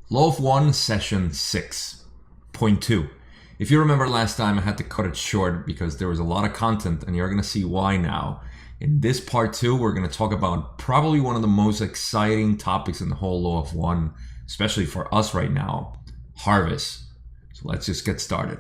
Law of One, Session 6.2. If you remember last time, I had to cut it short because there was a lot of content, and you're going to see why now. In this part 2, we're going to talk about probably one of the most exciting topics in the whole Law of One, especially for us right now, harvest. So let's just get started.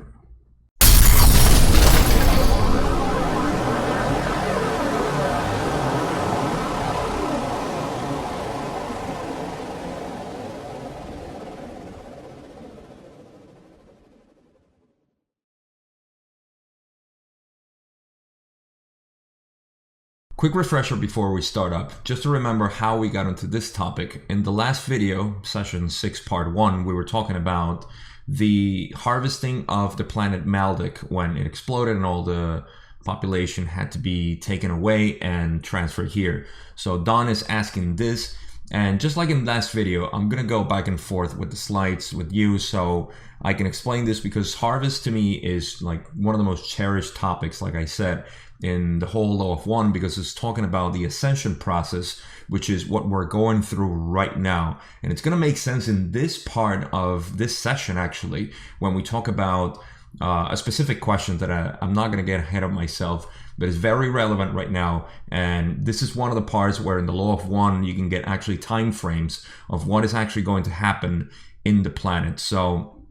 Quick refresher before we start up, just to remember how we got into this topic. In the last video, session 6 part 1, we were talking about the harvesting of the planet Maldek when it exploded and all the population had to be taken away and transferred here. So Don is asking this, and just like in the last video, I'm gonna go back and forth with the slides with you so I can explain this, because harvest to me is like one of the most cherished topics, like I said, in the whole Law of One, because it's talking about the ascension process, which is what we're going through right now. And it's going to make sense in this part of this session, actually, when we talk about a specific question that I'm not going to get ahead of myself, but is very relevant right now. And this is one of the parts where in the Law of One, you can get actually time frames of what is actually going to happen in the planet. So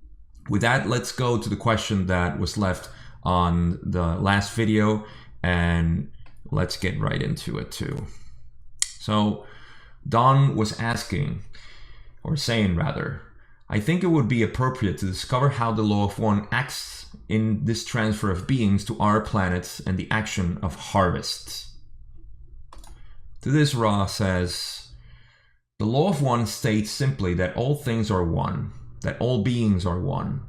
with that, let's go to the question that was left on the last video, and let's get right into it too. So Don was asking, or saying rather, I think it would be appropriate to discover how the Law of One acts in this transfer of beings to our planets and the action of harvest. To this, Ra says, the Law of One states simply that all things are one, that all beings are one.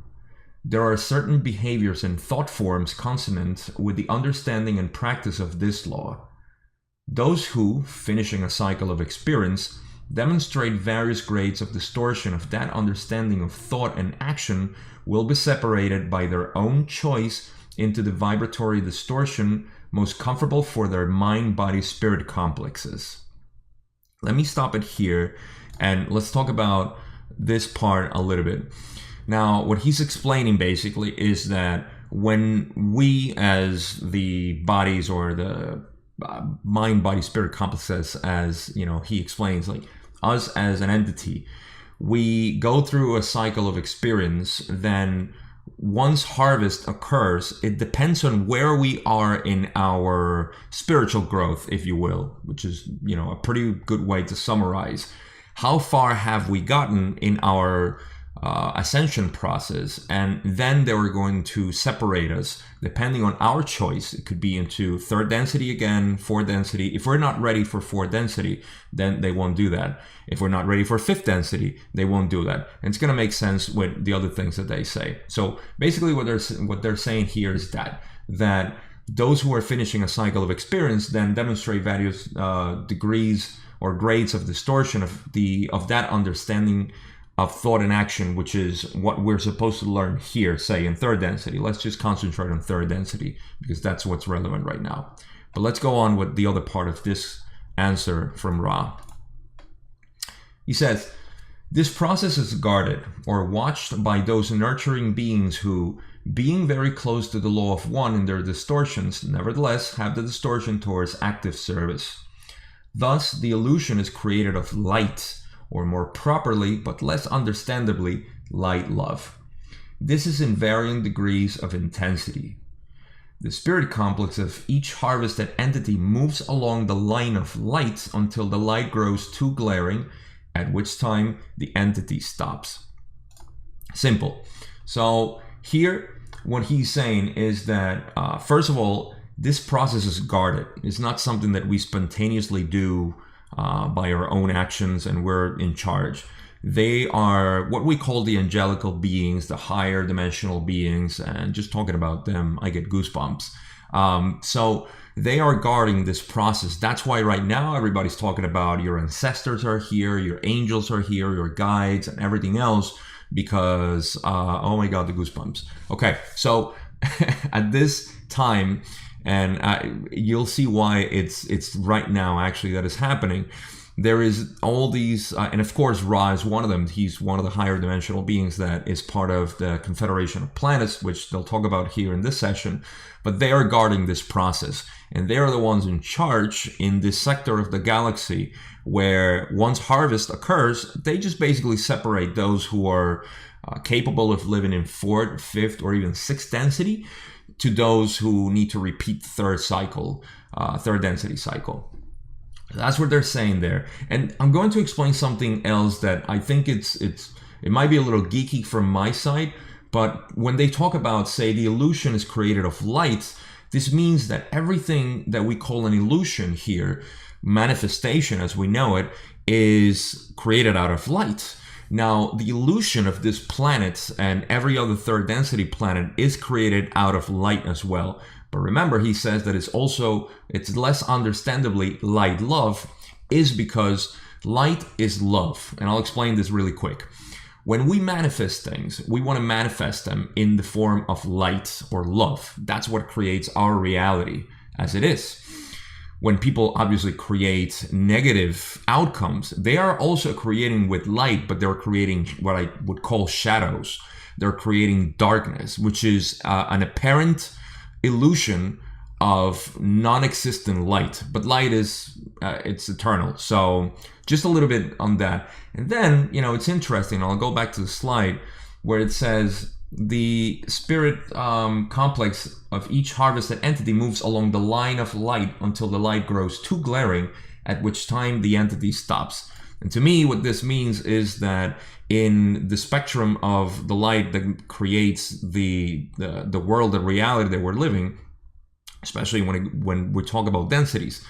There are certain behaviors and thought forms consonant with the understanding and practice of this law. Those who, finishing a cycle of experience, demonstrate various grades of distortion of that understanding of thought and action will be separated by their own choice into the vibratory distortion most comfortable for their mind-body-spirit complexes. Let me stop it here and let's talk about this part a little bit. Now, what he's explaining basically is that when we as the bodies, or the mind, body, spirit complexes, as you know, he explains, like us as an entity, we go through a cycle of experience. Then once harvest occurs, it depends on where we are in our spiritual growth, if you will, which is, you know, a pretty good way to summarize. How far have we gotten in our ascension process, and then they were going to separate us depending on our choice. It could be into third density again, fourth density. If we're not ready for fourth density, then they won't do that. If we're not ready for fifth density, they won't do that. And it's going to make sense with the other things that they say. So basically what they're saying here is that those who are finishing a cycle of experience then demonstrate various degrees or grades of distortion of that understanding of thought and action, which is what we're supposed to learn here, say in third density. Let's just concentrate on third density because that's what's relevant right now. But let's go on with the other part of this answer from Ra. He says, this process is guarded or watched by those nurturing beings who, being very close to the Law of One in their distortions, nevertheless have the distortion towards active service. Thus, the illusion is created of light, or more properly, but less understandably, light love. This is in varying degrees of intensity. The spirit complex of each harvested entity moves along the line of light until the light grows too glaring, at which time the entity stops. Simple. So here, what he's saying is that, first of all, this process is guarded. It's not something that we spontaneously do by our own actions and we're in charge. They are what we call the angelical beings, the higher dimensional beings, and just talking about them, I get goosebumps. So they are guarding this process. That's why right now everybody's talking about your ancestors are here, your angels are here, your guides and everything else, because, oh my God, the goosebumps. Okay, so at this time, and you'll see why it's right now actually that is happening. there is all these, and of course Ra is one of them. He's one of the higher dimensional beings that is part of the Confederation of Planets, which they'll talk about here in this session. But they are guarding this process, and they are the ones in charge in this sector of the galaxy where once harvest occurs, they just basically separate those who are capable of living in 4th, 5th, or even 6th density to those who need to repeat the third density cycle. That's what they're saying there. And I'm going to explain something else that I think it might be a little geeky from my side, but when they talk about, say, the illusion is created of light, this means that everything that we call an illusion here, manifestation as we know it, is created out of light. Now, the illusion of this planet and every other third density planet is created out of light as well. But remember, he says that it's less understandably light love, is because light is love. And I'll explain this really quick. When we manifest things, we want to manifest them in the form of light or love. That's what creates our reality as it is. When people obviously create negative outcomes, they are also creating with light, but they're creating what I would call shadows. They're creating darkness, which is an apparent illusion of non-existent light, but light is it's eternal. So just a little bit on that. And then, it's interesting. I'll go back to the slide where it says the spirit complex of each harvested entity moves along the line of light until the light grows too glaring, at which time the entity stops. And to me, what this means is that in the spectrum of the light that creates the world, the reality that we're living, especially when we talk about densities,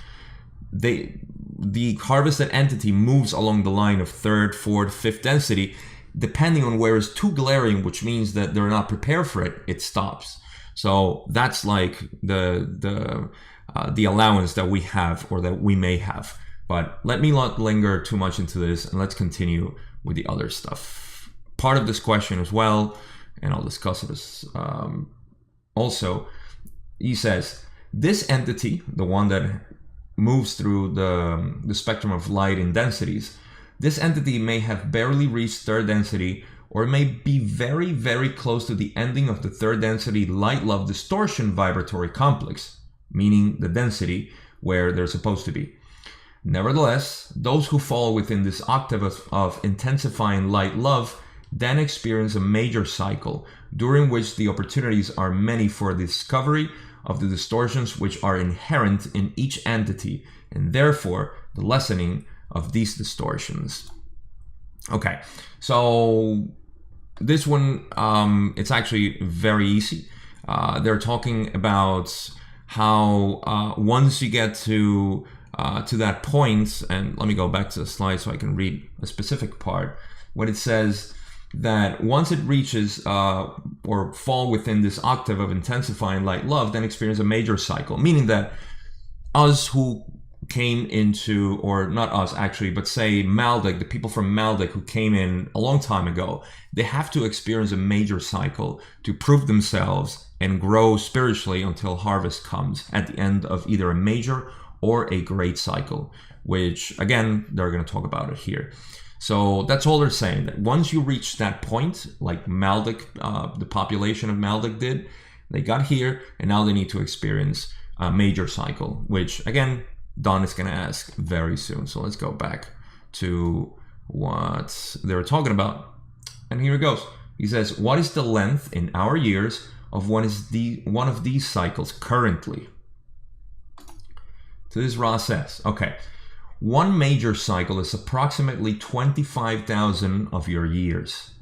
the harvested entity moves along the line of 3rd, 4th, 5th density, depending on where it's too glaring, which means that they're not prepared for it, it stops. So that's like the allowance that we have, or that we may have. But let me not linger too much into this, and let's continue with the other stuff. Part of this question as well, and I'll discuss it also. He says, this entity, the one that moves through the spectrum of light in densities, this entity may have barely reached 3rd density, or it may be very, very close to the ending of the 3rd density light-love distortion vibratory complex, meaning the density where they're supposed to be. Nevertheless, those who fall within this octave of intensifying light love then experience a major cycle, during which the opportunities are many for the discovery of the distortions which are inherent in each entity, and therefore the lessening of these distortions. Okay, so this one, it's actually very easy. They're talking about how once you get to that point, and let me go back to the slide so I can read a specific part, when it says that once it reaches or fall within this octave of intensifying light love, then experience a major cycle, meaning that us who came into, or not us actually, but say Maldek, the people from Maldek who came in a long time ago, they have to experience a major cycle to prove themselves and grow spiritually until harvest comes at the end of either a major or a great cycle, which again, they're going to talk about it here. So that's all they're saying, that once you reach that point, like Maldek, the population of Maldek did, they got here and now they need to experience a major cycle, which again, Don is going to ask very soon. So let's go back to what they were talking about. And here it goes. He says, what is the length in our years of one of these cycles currently? So this Ra says, okay, one major cycle is approximately 25,000 of your years.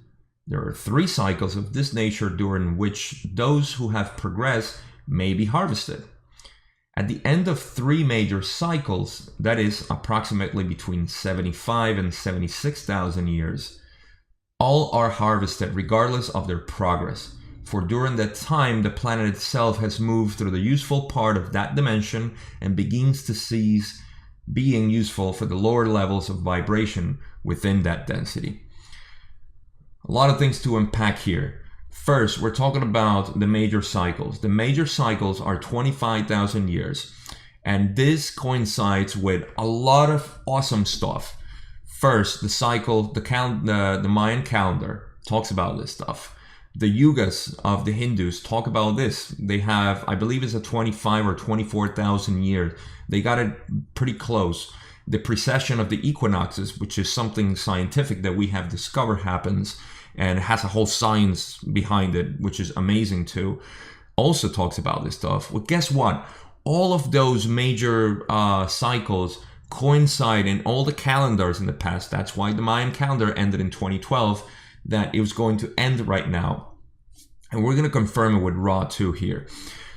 There are 3 cycles of this nature during which those who have progressed may be harvested. At the end of 3 major cycles, that is approximately between 75 and 76,000 years, all are harvested regardless of their progress, for during that time the planet itself has moved through the useful part of that dimension and begins to cease being useful for the lower levels of vibration within that density. A lot of things to unpack here. First, we're talking about the major cycles. The major cycles are 25,000 years. And this coincides with a lot of awesome stuff. First, the cycle, the Mayan calendar talks about this stuff. The yugas of the Hindus talk about this. They have, I believe it's a 25 or 24,000 years. They got it pretty close. The precession of the equinoxes, which is something scientific that we have discovered happens and has a whole science behind it, which is amazing too, also talks about this stuff. Well, guess what? All of those major cycles coincide in all the calendars in the past. That's why the Mayan calendar ended in 2012, that it was going to end right now. And we're going to confirm it with Ra too here.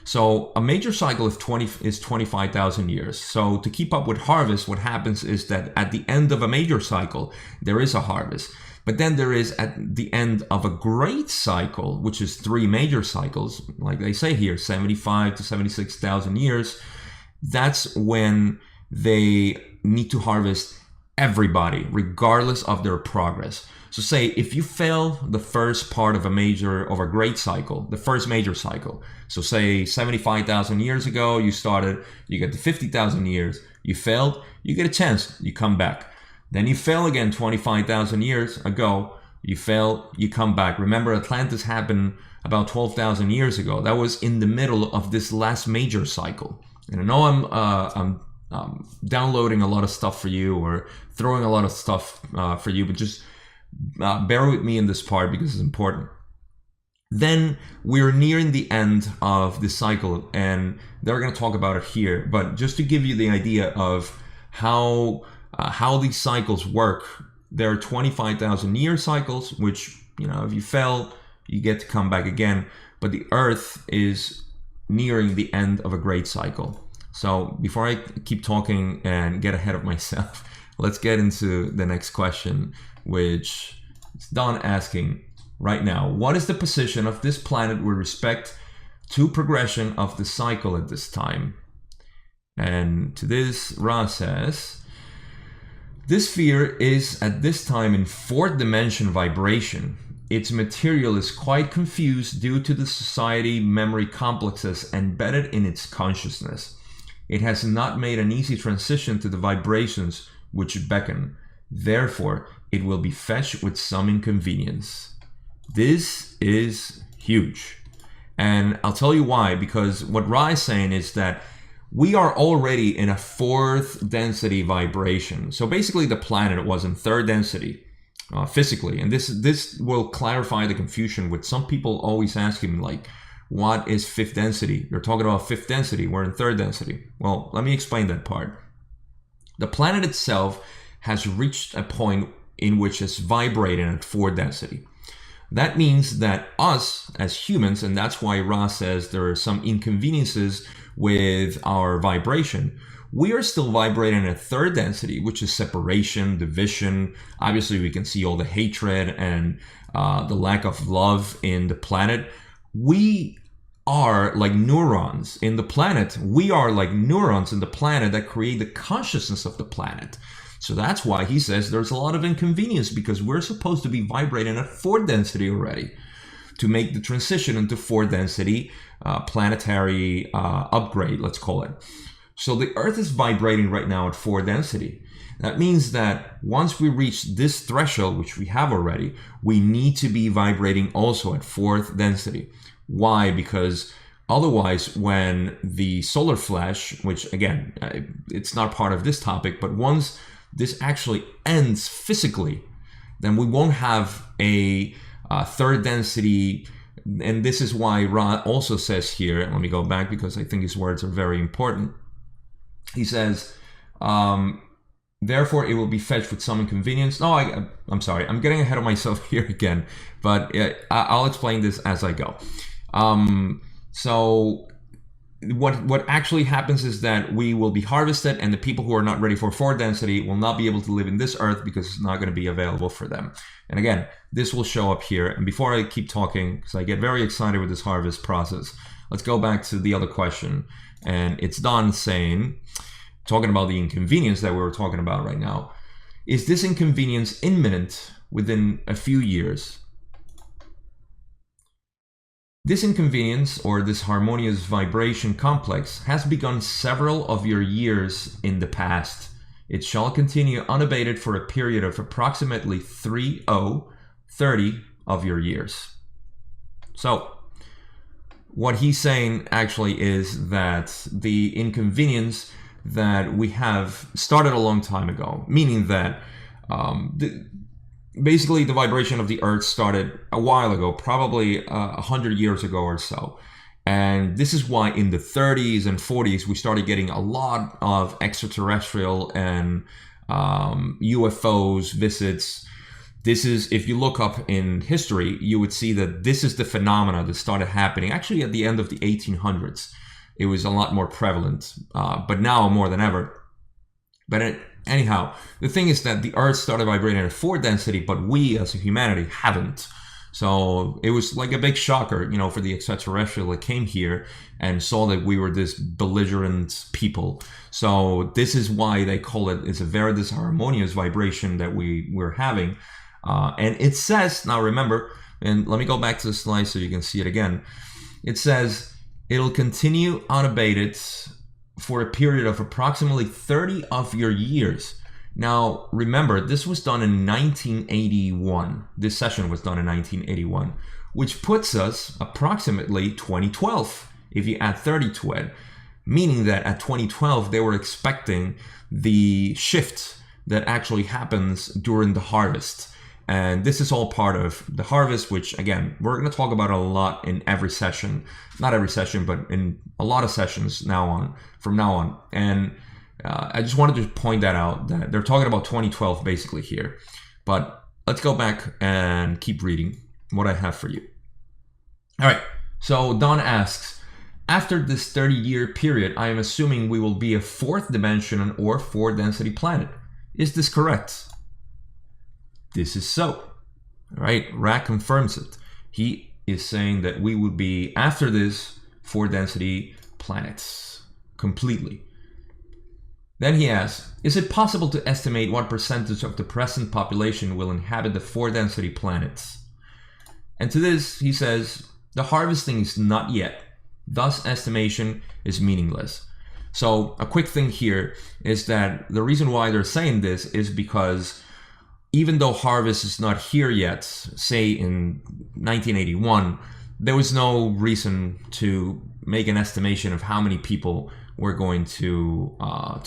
So a major cycle is 25,000 years. So to keep up with harvest, what happens is that at the end of a major cycle, there is a harvest. But then there is at the end of a great cycle, which is 3 major cycles, like they say here, 75 to 76,000 years. That's when they need to harvest everybody, regardless of their progress. So say if you fail the first part of a great cycle, the first major cycle. So say 75,000 years ago, you started, you get to 50,000 years, you failed, you get a chance, you come back. Then you fail again 25,000 years ago, you fail, you come back. Remember, Atlantis happened about 12,000 years ago. That was in the middle of this last major cycle. And I know I'm downloading a lot of stuff for you or throwing a lot of stuff for you, but just bear with me in this part because it's important. Then we're nearing the end of the cycle, and they're going to talk about it here. But just to give you the idea of how these cycles work, there are 25,000 year cycles, which, if you fail, you get to come back again. But the Earth is nearing the end of a great cycle. So before I keep talking and get ahead of myself, let's get into the next question, which is Don asking right now. What is the position of this planet with respect to progression of the cycle at this time? And to this, Ra says, this sphere is at this time in 4th dimension vibration. Its material is quite confused due to the society memory complexes embedded in its consciousness. It has not made an easy transition to the vibrations which beckon. Therefore, it will be fetched with some inconvenience. This is huge. And I'll tell you why, because what Ra is saying is that we are already in a 4th density vibration. So basically the planet was in 3rd density physically. And this will clarify the confusion with some people always asking, like, what is 5th density? You're talking about 5th density. We're in 3rd density. Well, let me explain that part. The planet itself has reached a point in which it's vibrating at 4th density. That means that us as humans, and that's why Ra says there are some inconveniences with our vibration, we are still vibrating at 3rd density, which is separation, division. Obviously, we can see all the hatred and the lack of love in the planet. We are like neurons in the planet. We are like neurons in the planet that create the consciousness of the planet. So that's why he says there's a lot of inconvenience, because we're supposed to be vibrating at 4th density already to make the transition into 4th density planetary upgrade, let's call it. So the Earth is vibrating right now at 4th density. That means that once we reach this threshold, which we have already, we need to be vibrating also at 4th density. Why? Because otherwise, when the solar flash, which again, it's not part of this topic, but once this actually ends physically, then we won't have a 3rd density. And this is why Ra also says here, let me go back because I think his words are very important. He says, therefore it will be fetched with some inconvenience. No, I'm sorry, I'm getting ahead of myself here again, but I'll explain this as I go. So what actually happens is that we will be harvested, and the people who are not ready for 4th density will not be able to live in this Earth because it's not going to be available for them. And again, this will show up here. And before I keep talking, because I get very excited with this harvest process, let's go back to the other question. And it's Don saying, talking about the inconvenience that we were talking about right now. Is this inconvenience imminent within a few years? This inconvenience, or this harmonious vibration complex, has begun several of your years in the past. It shall continue unabated for a period of approximately 30 of your years. So, what he's saying actually is that the inconvenience that we have started a long time ago, meaning that basically the vibration of the earth started a while ago, probably 100 years ago or so. And this is why in the 30s and 40s we started getting a lot of extraterrestrial and UFOs visits. This is, if you look up in history, you would see that this is the phenomena that started happening actually at the end of the 1800s. It was a lot more prevalent, but now more than ever. But anyhow, the thing is that the earth started vibrating at 4 density, but we as a humanity haven't. So it was like a big shocker, you know, for the extraterrestrial that came here and saw that we were this belligerent people. So this is why they call it, it's a very disharmonious vibration that we're having. And it says, now remember, and let me go back to the slide so you can see it again. It says, it'll continue unabated for a period of approximately 30 of your years. Now, remember, this was done in 1981. This session was done in 1981, which puts us approximately 2012, if you add 30 to it, meaning that at 2012, they were expecting the shift that actually happens during the harvest. And this is all part of the harvest, which, again, we're going to talk about a lot in every session. Not every session, but in a lot of sessions from now on. And I just wanted to point that out, that they're talking about 2012 basically here. But let's go back and keep reading what I have for you. All right, so Don asks, after this 30-year period, I am assuming we will be a 4th dimension or 4-density planet. Is this correct? This is so. All right, Rack confirms it. He is saying that we would be, after this, 4-density planets completely. Then he asks, is it possible to estimate what percentage of the present population will inhabit the 4-density planets? And to this, he says, the harvesting is not yet. Thus, estimation is meaningless. So a quick thing here is that the reason why they're saying this is because even though harvest is not here yet, say in 1981, there was no reason to make an estimation of how many people were going to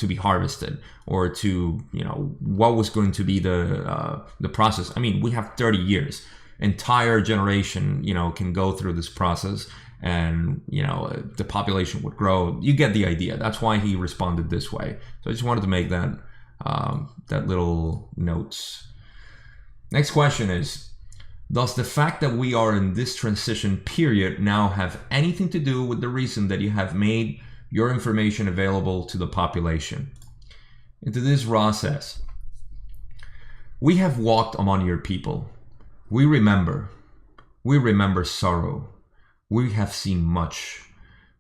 be harvested, or to, you know, what was going to be the process. I mean, we have 30 years, entire generation, you know, can go through this process, and, you know, the population would grow. You get the idea. That's why he responded this way. So I just wanted to make that that little note. Next question is, does the fact that we are in this transition period now have anything to do with the reason that you have made your information available to the population? And to this, Ra says, we have walked among your people. We remember sorrow. We have seen much.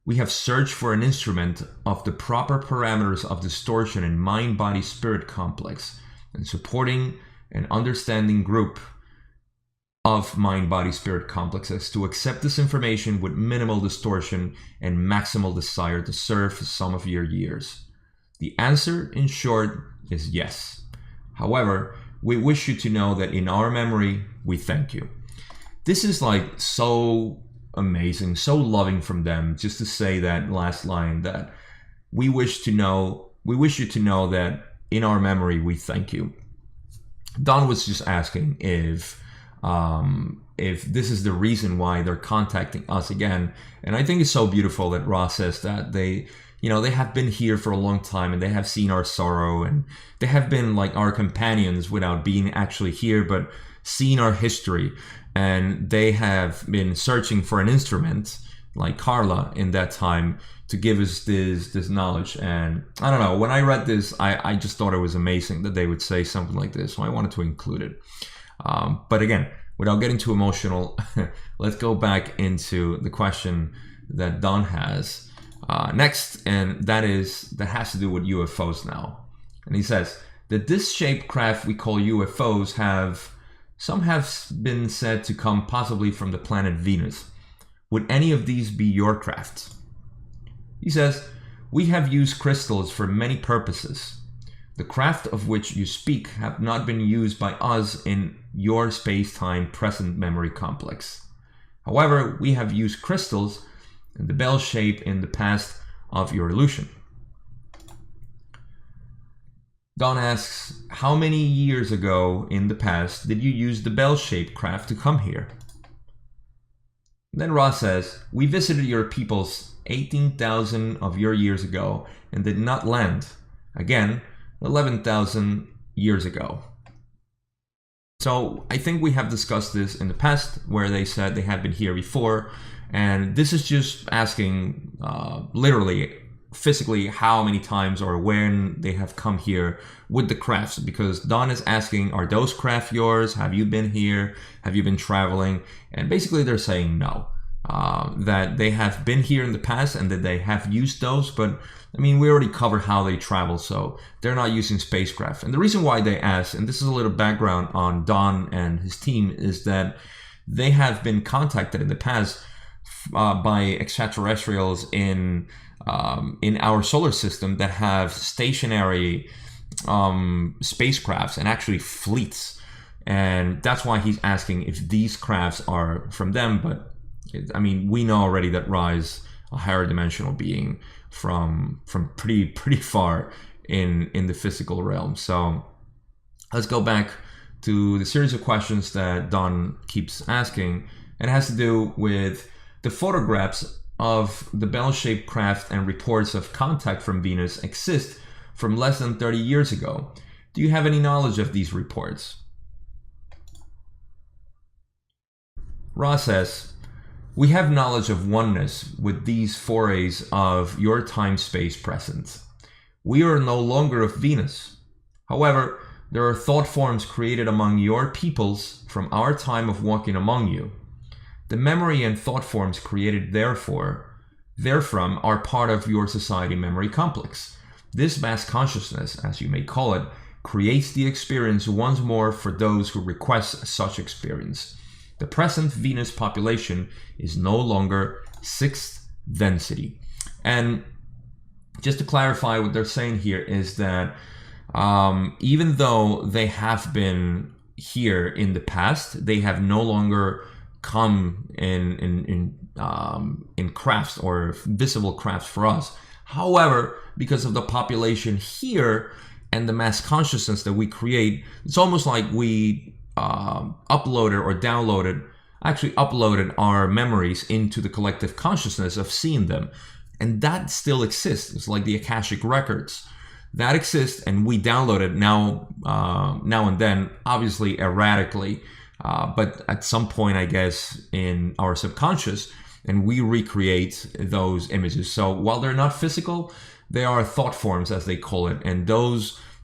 We have searched for an instrument of the proper parameters of distortion in mind-body-spirit complex, and supporting an understanding group of mind-body-spirit complexes to accept this information with minimal distortion and maximal desire to serve for some of your years. The answer, in short, is yes. However, we wish you to know that in our memory, we thank you. This is like so amazing, so loving from them, just to say that last line, that we wish you to know that in our memory, we thank you. Don was just asking if this is the reason why they're contacting us again. And I think it's so beautiful that Ross says that they have been here for a long time, and they have seen our sorrow, and they have been like our companions without being actually here, but seen our history. And they have been searching for an instrument like Carla in that time to give us this knowledge. And I don't know, when I read this, I just thought it was amazing that they would say something like this. So I wanted to include it. But again, without getting too emotional, let's go back into the question that Don has next, and that has to do with UFOs now. And he says that this shaped craft we call UFOs have been said to come possibly from the planet Venus. Would any of these be your craft? He says, we have used crystals for many purposes. The craft of which you speak have not been used by us in your space-time present memory complex. However, we have used crystals in the bell shape in the past of your illusion. Don asks, how many years ago in the past did you use the bell-shaped craft to come here? Then Ra says, we visited your peoples 18,000 of your years ago and did not land. Again, 11,000 years ago. So I think we have discussed this in the past where they said they had been here before, and this is just asking literally physically how many times or when they have come here with the crafts, because Don is asking, are those craft yours? Have you been here? Have you been traveling? And basically they're saying no, that they have been here in the past and that they have used those, but I mean, we already covered how they travel, so they're not using spacecraft. And the reason why they asked, and this is a little background on Don and his team, is that they have been contacted in the past by extraterrestrials in our solar system that have stationary spacecrafts and actually fleets. And that's why he's asking if these crafts are from them. But I mean, we know already that Ra is a higher dimensional being from pretty far in the physical realm. So let's go back to the series of questions that Don keeps asking, and it has to do with the photographs of the bell-shaped craft and reports of contact from Venus exist from less than 30 years ago. Do you have any knowledge of these reports? Ra says, we have knowledge of oneness with these forays of your time-space presence. We are no longer of Venus. However, there are thought forms created among your peoples from our time of walking among you. The memory and thought forms created therefrom are part of your society memory complex. This mass consciousness, as you may call it, creates the experience once more for those who request such experience. The present Venus population is no longer sixth density. And just to clarify, what they're saying here is that even though they have been here in the past, they have no longer come in crafts or visible crafts for us. However, because of the population here and the mass consciousness that we create, it's almost like we uploaded our memories into the collective consciousness of seeing them. And that still exists. It's like the Akashic records that exist, and we download it now and then, obviously erratically, but at some point, I guess, in our subconscious, and we recreate those images. So while they're not physical, they are thought forms, as they call it, and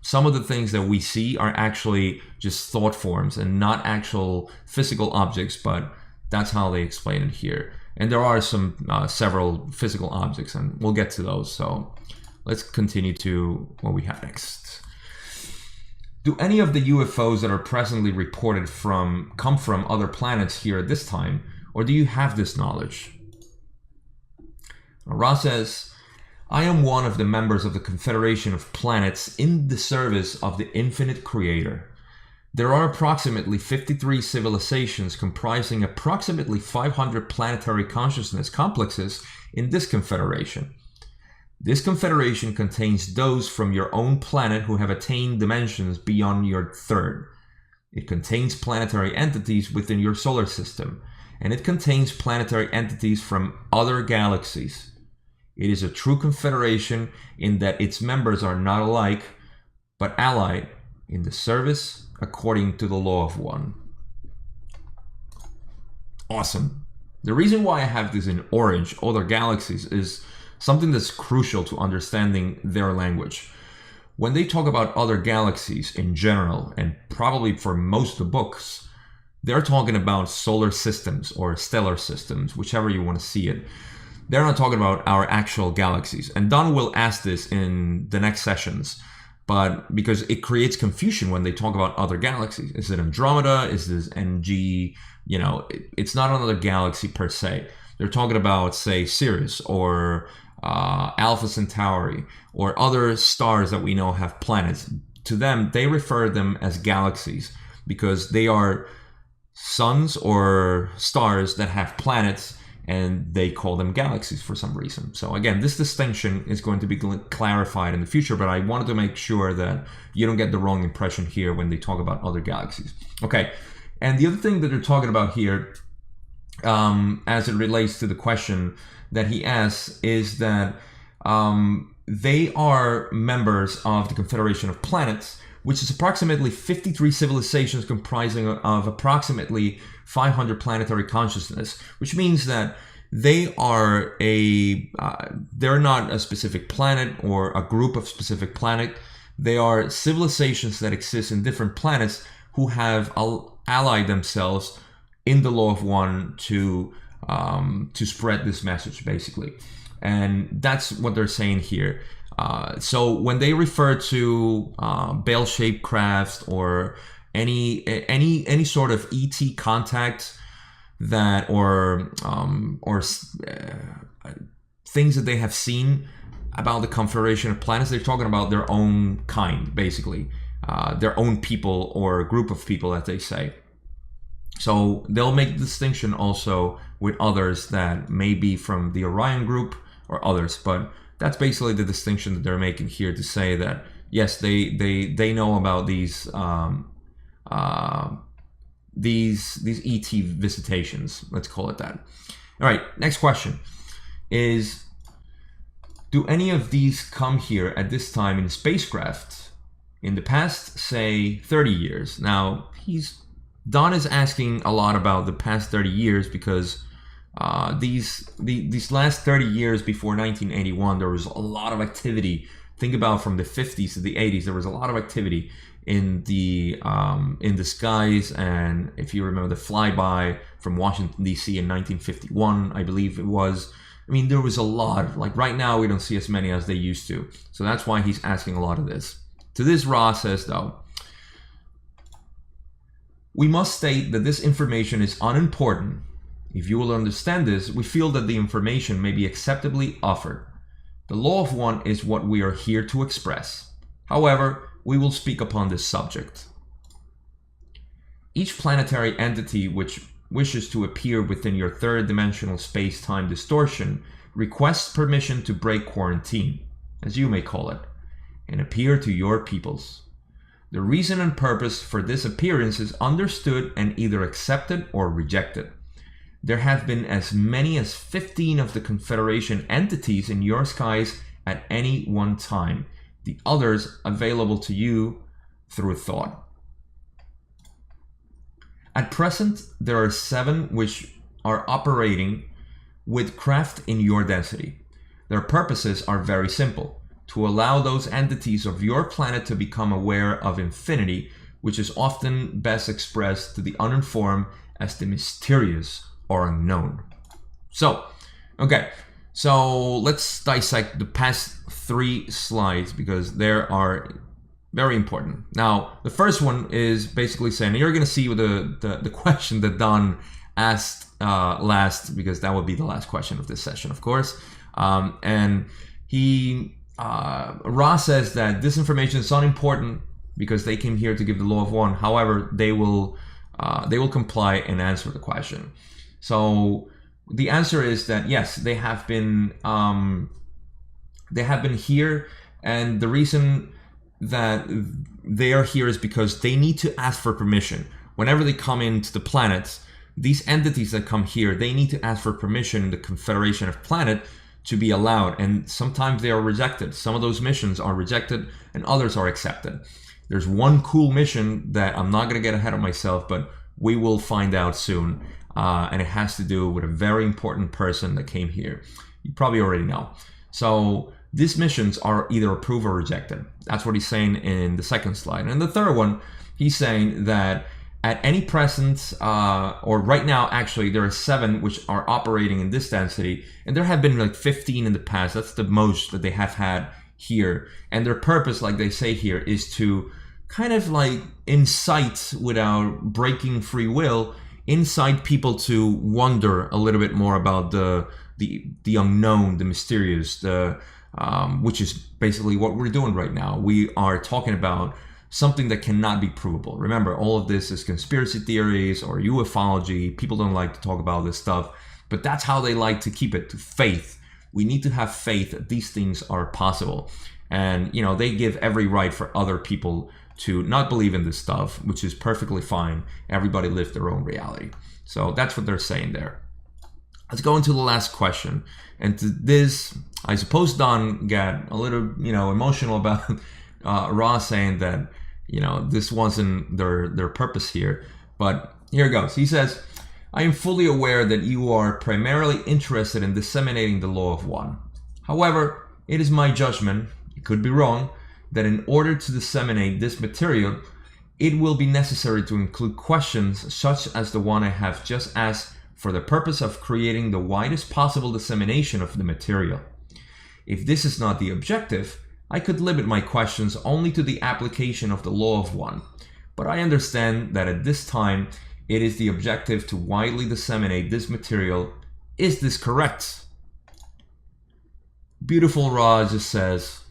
some of the things that we see are actually just thought forms and not actual physical objects, but that's how they explain it here. And there are several physical objects, and we'll get to those. So let's continue to what we have next. Do any of the UFOs that are presently reported come from other planets here at this time, or do you have this knowledge? Ra says, I am one of the members of the Confederation of Planets in the service of the Infinite Creator. There are approximately 53 civilizations comprising approximately 500 planetary consciousness complexes in this confederation. This confederation contains those from your own planet who have attained dimensions beyond your third. It contains planetary entities within your solar system, and it contains planetary entities from other galaxies. It is a true confederation in that its members are not alike, but allied in the service according to the law of one. Awesome. The reason why I have this in orange, other galaxies, is something that's crucial to understanding their language. When they talk about other galaxies in general, and probably for most of the books, they're talking about solar systems or stellar systems, whichever you want to see it. They're not talking about our actual galaxies. And Don will ask this in the next sessions, but because it creates confusion when they talk about other galaxies. Is it Andromeda? Is this NG? It's not another galaxy per se. they're talking about, say, Sirius or Alpha Centauri or other stars that we know have planets. To them, they refer them as galaxies because they are suns or stars that have planets, and they call them galaxies for some reason. So again, this distinction is going to be clarified in the future, but I wanted to make sure that you don't get the wrong impression here when they talk about other galaxies. Okay, and the other thing that they're talking about here, as it relates to the question that he asks, is that they are members of the Confederation of Planets, which is approximately 53 civilizations comprising of approximately 500 planetary consciousness, which means that they are they're not a specific planet or a group of specific planet. They are civilizations that exist in different planets who have allied themselves in the law of one to spread this message, basically. And that's what they're saying here. So when they refer to bell-shaped crafts or any sort of ET contact that or things that they have seen about the Confederation of Planets, they're talking about their own kind, basically, their own people or group of people, as they say. So they'll make the distinction also with others that may be from the Orion group or others, but that's basically the distinction that they're making here, to say that yes, they know about these ET visitations. Let's call it that. All right, next question is: do any of these come here at this time in spacecraft in the past, say, 30 years? Now Don is asking a lot about the past 30 years because these last 30 years before 1981, there was a lot of activity. Think about from the 50s to the 80s, there was a lot of activity in the skies. And if you remember the flyby from Washington, D.C. in 1951, I believe it was. I mean, there was a lot. Like right now, we don't see as many as they used to. So that's why he's asking a lot of this. To this, Ra says, though, we must state that this information is unimportant. If you will understand this, we feel that the information may be acceptably offered. The law of one is what we are here to express. However, we will speak upon this subject. Each planetary entity which wishes to appear within your third-dimensional space-time distortion requests permission to break quarantine, as you may call it, and appear to your peoples. The reason and purpose for this appearance is understood and either accepted or rejected. There have been as many as 15 of the Confederation entities in your skies at any one time, the others available to you through thought. At present, there are 7 which are operating with craft in your density. Their purposes are very simple: to allow those entities of your planet to become aware of infinity, which is often best expressed to the uninformed as the mysterious or unknown. So, okay, so let's dissect the past 3 slides because they are very important. Now, the first one is basically saying, you're going to see the question that Don asked last, because that would be the last question of this session, of course. And Ra says that this information is unimportant because they came here to give the law of one. However, they will comply and answer the question. So the answer is that yes, they have been here, and the reason that they are here is because they need to ask for permission. Whenever they come into the planets, these entities that come here, they need to ask for permission in the Confederation of Planet to be allowed, and sometimes they are rejected. Some of those missions are rejected and others are accepted. There's one cool mission that I'm not going to get ahead of myself, but we will find out soon, and it has to do with a very important person that came here. You probably already know. So these missions are either approved or rejected. That's what he's saying in the second slide. And the third one, he's saying that at any present, or right now, actually, there are 7 which are operating in this density, and there have been like 15 in the past. That's the most that they have had here. And their purpose, like they say here, is to kind of like incite, without breaking free will, incite people to wonder a little bit more about the unknown, the mysterious, which is basically what we're doing right now. We are talking about something that cannot be provable. Remember, all of this is conspiracy theories or ufology. People don't like to talk about this stuff, but that's how they like to keep it, to faith. We need to have faith that these things are possible. And, you know, they give every right for other people to not believe in this stuff, which is perfectly fine. Everybody lives their own reality. So that's what they're saying there. Let's go into the last question. And to this, I suppose Don got a little, you know, emotional about Ross saying that, you know, this wasn't their purpose here. But here it goes. He says, I am fully aware that you are primarily interested in disseminating the law of one. However, it is my judgment, it could be wrong, that in order to disseminate this material, it will be necessary to include questions such as the one I have just asked for the purpose of creating the widest possible dissemination of the material. If this is not the objective, I could limit my questions only to the application of the law of one, but I understand that at this time it is the objective to widely disseminate this material. Is this correct? Beautiful Ra just says,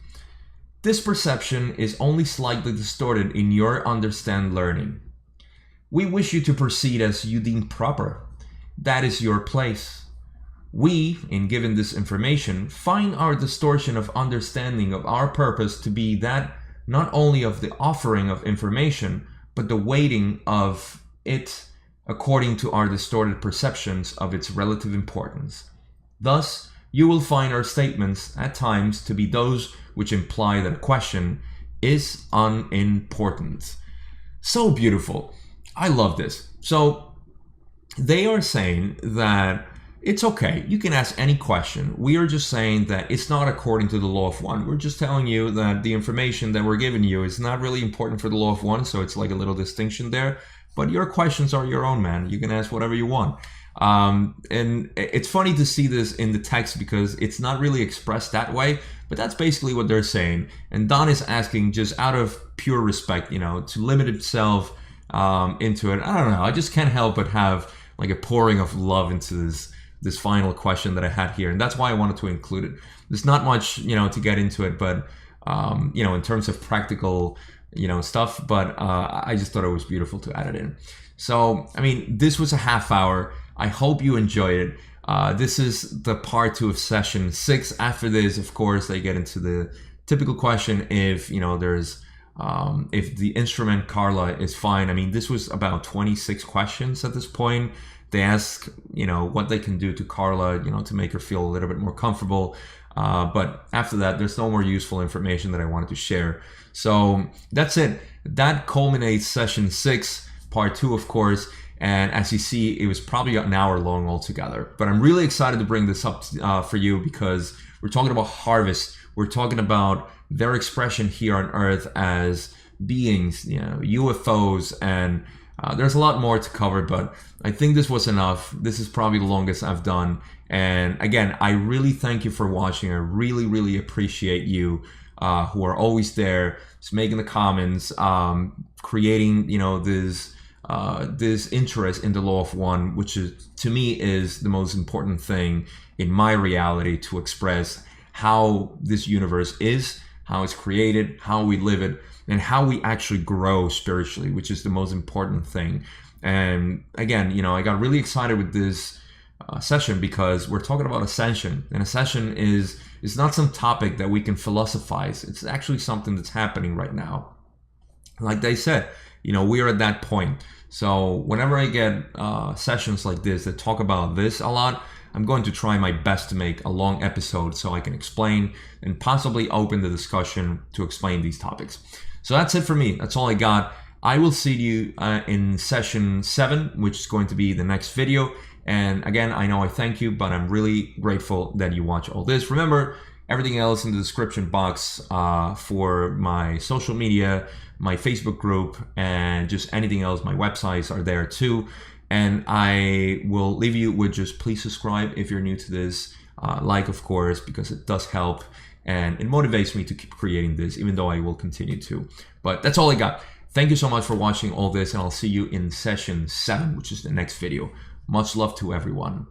this perception is only slightly distorted in your understand learning. We wish you to proceed as you deem proper. That is your place. We, in giving this information, find our distortion of understanding of our purpose to be that not only of the offering of information, but the weighting of it according to our distorted perceptions of its relative importance. Thus, you will find our statements at times to be those which imply that a question is unimportant. So beautiful. I love this. So they are saying that it's okay. You can ask any question. We are just saying that it's not according to the law of one. We're just telling you that the information that we're giving you is not really important for the law of one. So it's like a little distinction there. But your questions are your own, man. You can ask whatever you want. And it's funny to see this in the text because it's not really expressed that way. But that's basically what they're saying. And Don is asking just out of pure respect, you know, to limit itself into it. I don't know. I just can't help but have like a pouring of love into this final question that I had here, and that's why I wanted to include it. There's not much, you know, to get into it, but you know, in terms of practical, you know, stuff. But I just thought it was beautiful to add it in. So, I mean, this was a half hour. I hope you enjoyed it. This is the part 2 of session 6. After this, of course, they get into the typical question if, you know, there's if the instrument Carla is fine. I mean, this was about 26 questions at this point. They ask, you know, what they can do to Carla, you know, to make her feel a little bit more comfortable. But after that, there's no more useful information that I wanted to share. So that's it. That culminates session 6, part 2, of course. And as you see, it was probably an hour long altogether. But I'm really excited to bring this up for you because we're talking about harvest. We're talking about their expression here on Earth as beings, you know, UFOs, and there's a lot more to cover, but I think this was enough. This is probably the longest I've done. And again, I really thank you for watching. I really, really appreciate you who are always there, just making the comments, creating, you know, this interest in the law of one, which is, to me, is the most important thing in my reality, to express how this universe is, how it's created, how we live it, and how we actually grow spiritually, which is the most important thing. And again, you know, I got really excited with this session because we're talking about ascension, and ascension is not some topic that we can philosophize. It's actually something that's happening right now. Like they said, you know, we are at that point. So whenever I get sessions like this that talk about this a lot, I'm going to try my best to make a long episode so I can explain and possibly open the discussion to explain these topics. So that's it for me. That's all I got. I will see you in session 7, which is going to be the next video. And again, I know I thank you, but I'm really grateful that you watch all this. Remember, everything else in the description box for my social media, my Facebook group, and just anything else. My websites are there too. And I will leave you with just please subscribe if you're new to this. Like, of course, because it does help. And it motivates me to keep creating this, even though I will continue to. But that's all I got. Thank you so much for watching all this, and I'll see you in session 7, which is the next video. Much love to everyone.